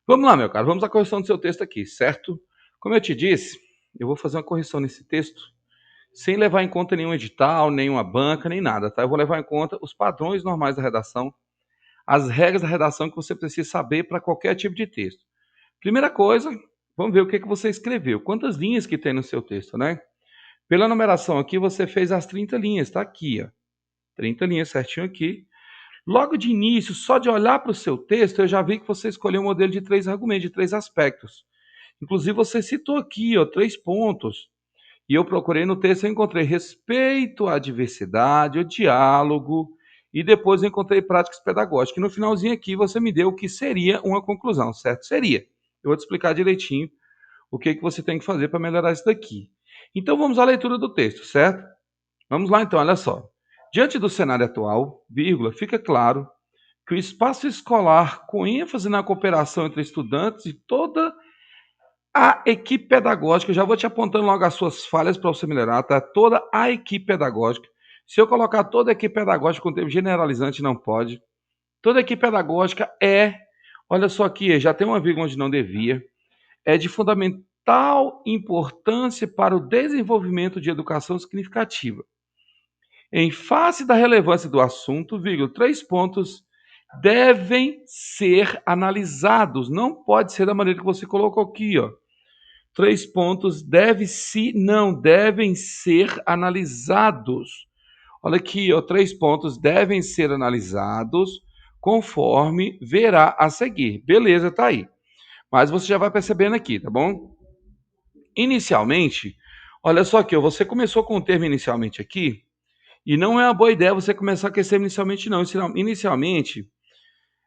Vamos lá, meu caro, vamos à correção do seu texto aqui, certo? Como eu te disse, eu vou fazer uma correção nesse texto sem levar em conta nenhum edital, nenhuma banca, nem nada, tá? Eu vou levar em conta os padrões normais da redação, as regras da redação que você precisa saber para qualquer tipo de texto. Primeira coisa, vamos ver o que você escreveu, quantas linhas que tem no seu texto, né? Pela numeração aqui, você fez as 30 linhas, tá aqui, ó. 30 linhas certinho aqui. Logo de início, só de olhar para o seu texto, eu já vi que você escolheu um modelo de 3 argumentos, de 3 aspectos. Inclusive, você citou aqui, ó, 3 pontos. E eu procurei no texto, eu encontrei respeito à diversidade, o diálogo, e depois eu encontrei práticas pedagógicas. E no finalzinho aqui, você me deu o que seria uma conclusão, certo? Seria. Eu vou te explicar direitinho o que você tem que fazer para melhorar isso daqui. Então, vamos à leitura do texto, certo? Vamos lá, então, olha só. Diante do cenário atual, vírgula, fica claro que o espaço escolar, com ênfase na cooperação entre estudantes e toda a equipe pedagógica, já vou te apontando logo as suas falhas para você melhorar, tá? Toda a equipe pedagógica. Se eu colocar toda a equipe pedagógica com termo generalizante, não pode. Toda a equipe pedagógica olha só aqui, já tem uma vírgula onde não devia, é de fundamental importância para o desenvolvimento de educação significativa. Em face da relevância do assunto, vírgula, 3 pontos devem ser analisados. Não pode ser da maneira que você colocou aqui, ó. 3 pontos devem ser analisados. Olha aqui, ó, 3 pontos devem ser analisados conforme verá a seguir. Beleza, tá aí. Mas você já vai percebendo aqui, tá bom? Inicialmente, olha só aqui, ó, você começou com o termo inicialmente aqui, e não é uma boa ideia você começar com esse termo inicialmente, não. Inicialmente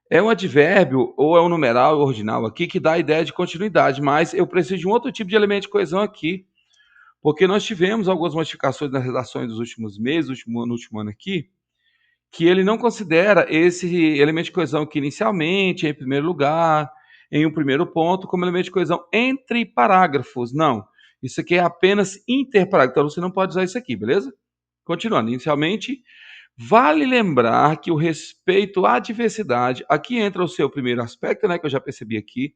é um advérbio ou é um numeral ordinal aqui que dá a ideia de continuidade, mas eu preciso de um outro tipo de elemento de coesão aqui, porque nós tivemos algumas modificações nas redações dos últimos meses, no último ano aqui, que ele não considera esse elemento de coesão aqui inicialmente, em primeiro lugar, em um primeiro ponto, como elemento de coesão entre parágrafos. Não. Isso aqui é apenas interparágrafo. Então você não pode usar isso aqui, beleza? Continuando. Inicialmente, vale lembrar que o respeito à diversidade, aqui entra o seu primeiro aspecto, né, que eu já percebi aqui.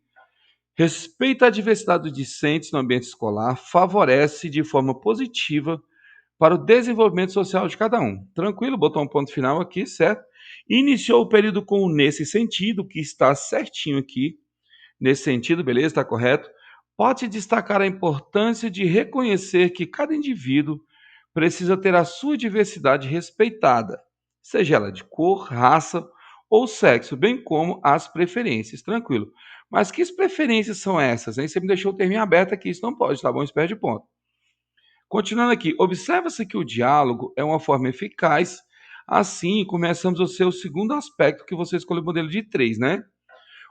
Respeito à diversidade dos discentes no ambiente escolar favorece de forma positiva para o desenvolvimento social de cada um. Tranquilo, botou um ponto final aqui, certo? Iniciou o período com nesse sentido, que está certinho aqui. Nesse sentido, beleza? Está correto? Pode destacar a importância de reconhecer que cada indivíduo precisa ter a sua diversidade respeitada, seja ela de cor, raça ou sexo, bem como as preferências. Tranquilo. Mas que preferências são essas? Hein? Você me deixou o termo aberto aqui, isso não pode, tá bom? Isso perde ponto. Continuando aqui, observa-se que o diálogo é uma forma eficaz. Assim, começamos o seu segundo aspecto, que você escolheu o modelo de 3, né?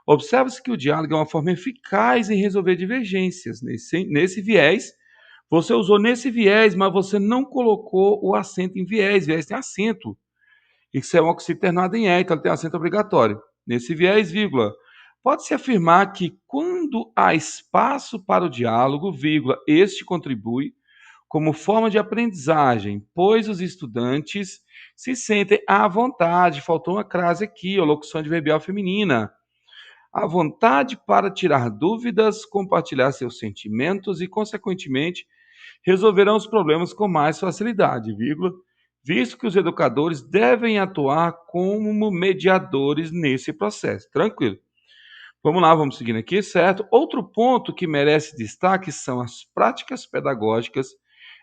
Observa-se que o diálogo é uma forma eficaz em resolver divergências. Nesse viés, você usou nesse viés, mas você não colocou o acento em viés. Viés tem acento. Isso é um oxígeno terminado em E, então ele tem acento obrigatório. Nesse viés, vírgula. Pode-se afirmar que quando há espaço para o diálogo, vírgula, este contribui como forma de aprendizagem, pois os estudantes se sentem à vontade. Faltou uma crase aqui, a locução adverbial feminina. À vontade para tirar dúvidas, compartilhar seus sentimentos e, consequentemente, resolverão os problemas com mais facilidade, vírgula, visto que os educadores devem atuar como mediadores nesse processo. Tranquilo. Vamos lá, vamos seguindo aqui, certo? Outro ponto que merece destaque são as práticas pedagógicas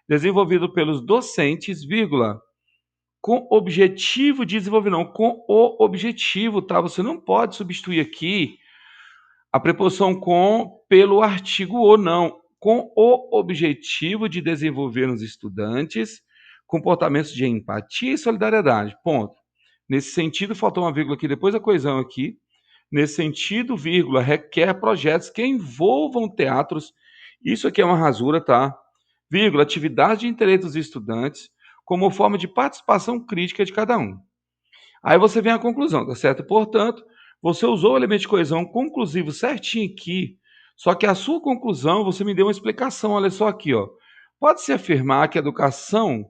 desenvolvidas pelos docentes, vírgula, com objetivo de desenvolver, não, com o objetivo, tá? Você não pode substituir aqui a preposição com pelo artigo o, não. Com o objetivo de desenvolver nos estudantes comportamentos de empatia e solidariedade. Ponto. Nesse sentido, faltou uma vírgula aqui depois da coesão aqui. Nesse sentido, vírgula, requer projetos que envolvam teatros. Isso aqui é uma rasura, tá? Vírgula, atividade de interesse dos estudantes como forma de participação crítica de cada um. Aí você vem à conclusão, tá certo? Portanto, você usou o elemento de coesão conclusivo certinho aqui, só que a sua conclusão, você me deu uma explicação, olha só aqui, ó. Pode-se afirmar que a educação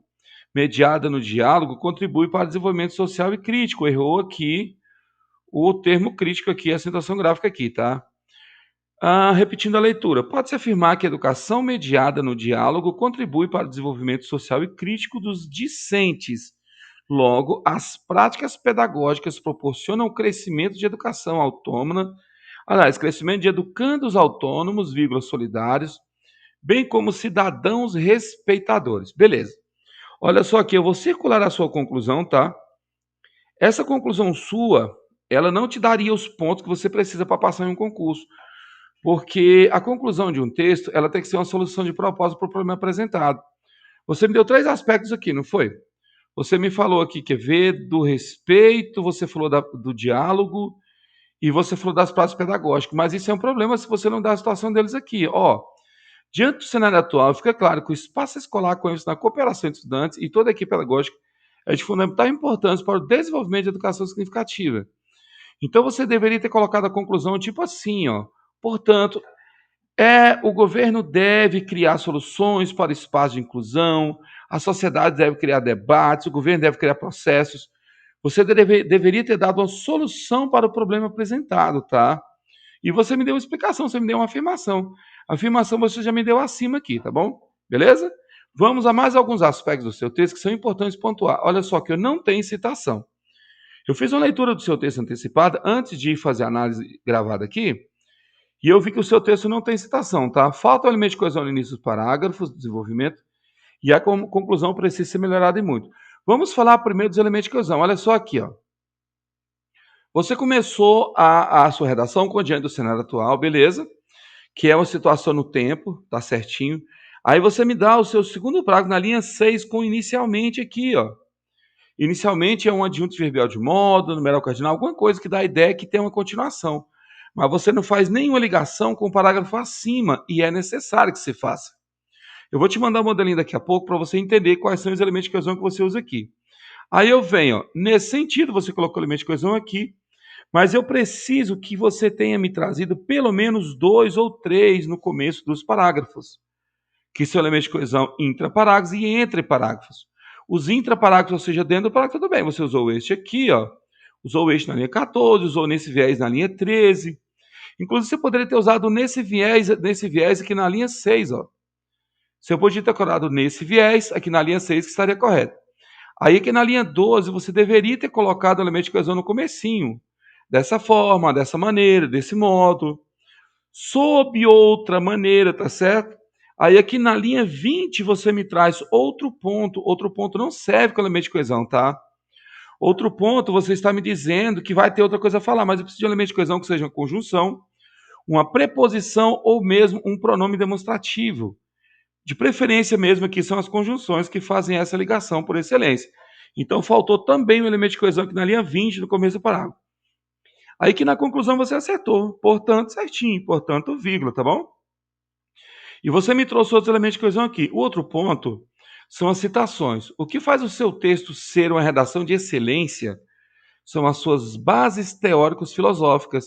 mediada no diálogo contribui para o desenvolvimento social e crítico. Errou aqui o termo crítico aqui, a acentuação gráfica aqui, tá? Repetindo a leitura, pode-se afirmar que a educação mediada no diálogo contribui para o desenvolvimento social e crítico dos discentes. Logo, as práticas pedagógicas proporcionam o crescimento de educação autônoma, aliás, crescimento de educandos autônomos, vírgula, solidários, bem como cidadãos respeitadores. Beleza. Olha só aqui, eu vou circular a sua conclusão, tá? Essa conclusão sua, ela não te daria os pontos que você precisa para passar em um concurso, porque a conclusão de um texto, ela tem que ser uma solução de propósito para o problema apresentado. Você me deu 3 aspectos aqui, não foi? Você me falou aqui, quer ver, do respeito, você falou do diálogo e você falou das práticas pedagógicas, mas isso é um problema se você não dá a situação deles aqui. Ó, diante do cenário atual, fica claro que o espaço escolar com ênfase na cooperação de estudantes e toda a equipe pedagógica é de fundamental importância para o desenvolvimento de educação significativa. Então você deveria ter colocado a conclusão tipo assim, ó. Portanto, o governo deve criar soluções para espaços de inclusão, a sociedade deve criar debates, o governo deve criar processos. Você deveria ter dado uma solução para o problema apresentado, tá? E você me deu uma explicação, você me deu uma afirmação. A afirmação você já me deu acima aqui, tá bom? Beleza? Vamos a mais alguns aspectos do seu texto que são importantes pontuar. Olha só que eu não tenho citação. Eu fiz uma leitura do seu texto antecipada antes de fazer a análise gravada aqui, e eu vi que o seu texto não tem citação, tá? Falta o elemento de coesão no início dos parágrafos, desenvolvimento, e a conclusão precisa ser melhorada e muito. Vamos falar primeiro dos elementos de coesão. Olha só aqui, ó. Você começou a sua redação com diante do cenário atual, beleza? Que é uma situação no tempo, tá certinho. Aí você me dá o seu segundo parágrafo na linha 6 com inicialmente aqui, ó. Inicialmente é um adjunto verbal de modo, numeral cardinal, alguma coisa que dá a ideia que tem uma continuação. Mas você não faz nenhuma ligação com o parágrafo acima, e é necessário que se faça. Eu vou te mandar um modelinho daqui a pouco para você entender quais são os elementos de coesão que você usa aqui. Aí eu venho, ó, nesse sentido, você colocou o elemento de coesão aqui, mas eu preciso que você tenha me trazido pelo menos 2 ou 3 no começo dos parágrafos, que são elementos de coesão intraparágrafos e entre parágrafos. Os intraparágrafos, ou seja, dentro do parágrafo, tudo bem, você usou este aqui, ó, usou este na linha 14, usou nesse viés na linha 13. Inclusive, você poderia ter usado nesse viés aqui na linha 6, ó. Você podia ter colocado nesse viés aqui na linha 6, que estaria correto. Aí aqui na linha 12, você deveria ter colocado o elemento de coesão no comecinho. Dessa forma, dessa maneira, desse modo. Sob outra maneira, tá certo? Aí aqui na linha 20 você me traz outro ponto não serve com elemento de coesão, tá? Outro ponto, você está me dizendo que vai ter outra coisa a falar, mas eu preciso de um elemento de coesão que seja uma conjunção, uma preposição ou mesmo um pronome demonstrativo. De preferência mesmo aqui são as conjunções que fazem essa ligação por excelência. Então faltou também o elemento de coesão aqui na linha 20, no começo do parágrafo. Aí que na conclusão você acertou, portanto certinho, portanto vírgula, tá bom? E você me trouxe outros elementos de coesão aqui. O outro ponto são as citações. O que faz o seu texto ser uma redação de excelência são as suas bases teóricos filosóficas.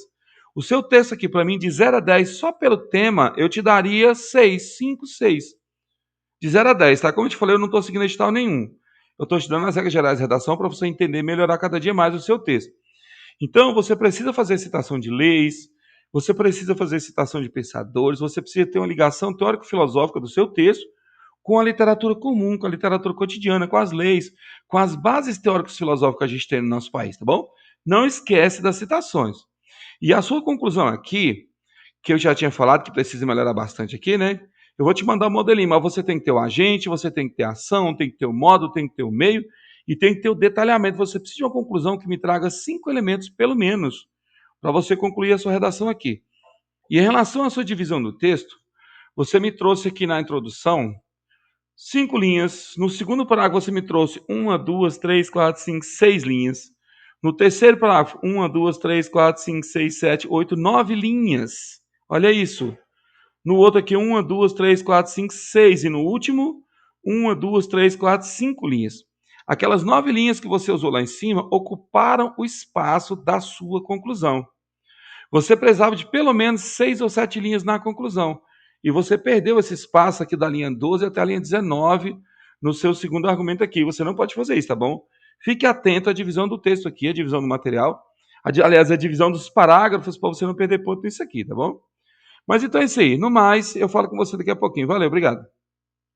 O seu texto aqui, para mim, de 0 a 10, só pelo tema, eu te daria 6, 5, 6. De 0 a 10, tá? Como eu te falei, eu não estou seguindo edital nenhum. Eu estou estudando as regras gerais de redação para você entender e melhorar cada dia mais o seu texto. Então, você precisa fazer citação de leis, você precisa fazer citação de pensadores, você precisa ter uma ligação teórico-filosófica do seu texto com a literatura comum, com a literatura cotidiana, com as leis, com as bases teóricas filosóficas que a gente tem no nosso país, tá bom? Não esquece das citações. E a sua conclusão aqui, que eu já tinha falado que precisa melhorar bastante aqui, né? Eu vou te mandar um modelinho, mas você tem que ter o agente, você tem que ter a ação, tem que ter o modo, tem que ter o meio e tem que ter o detalhamento. Você precisa de uma conclusão que me traga 5 elementos, pelo menos, para você concluir a sua redação aqui. E em relação à sua divisão do texto, você me trouxe aqui na introdução 5 linhas. No segundo parágrafo, você me trouxe 1, 2, 3, 4, 5, 6 linhas. No terceiro parágrafo, 1, 2, 3, 4, 5, 6, 7, 8, 9 linhas. Olha isso. No outro aqui, 1, 2, 3, 4, 5, 6. E no último, 1, 2, 3, 4, 5 linhas. Aquelas 9 linhas que você usou lá em cima ocuparam o espaço da sua conclusão. Você precisava de pelo menos 6 ou 7 linhas na conclusão. E você perdeu esse espaço aqui da linha 12 até a linha 19 no seu segundo argumento aqui. Você não pode fazer isso, tá bom? Fique atento à divisão do texto aqui, a divisão do material. Aliás, a divisão dos parágrafos para você não perder ponto nisso aqui, tá bom? Mas então é isso aí. No mais, eu falo com você daqui a pouquinho. Valeu, obrigado.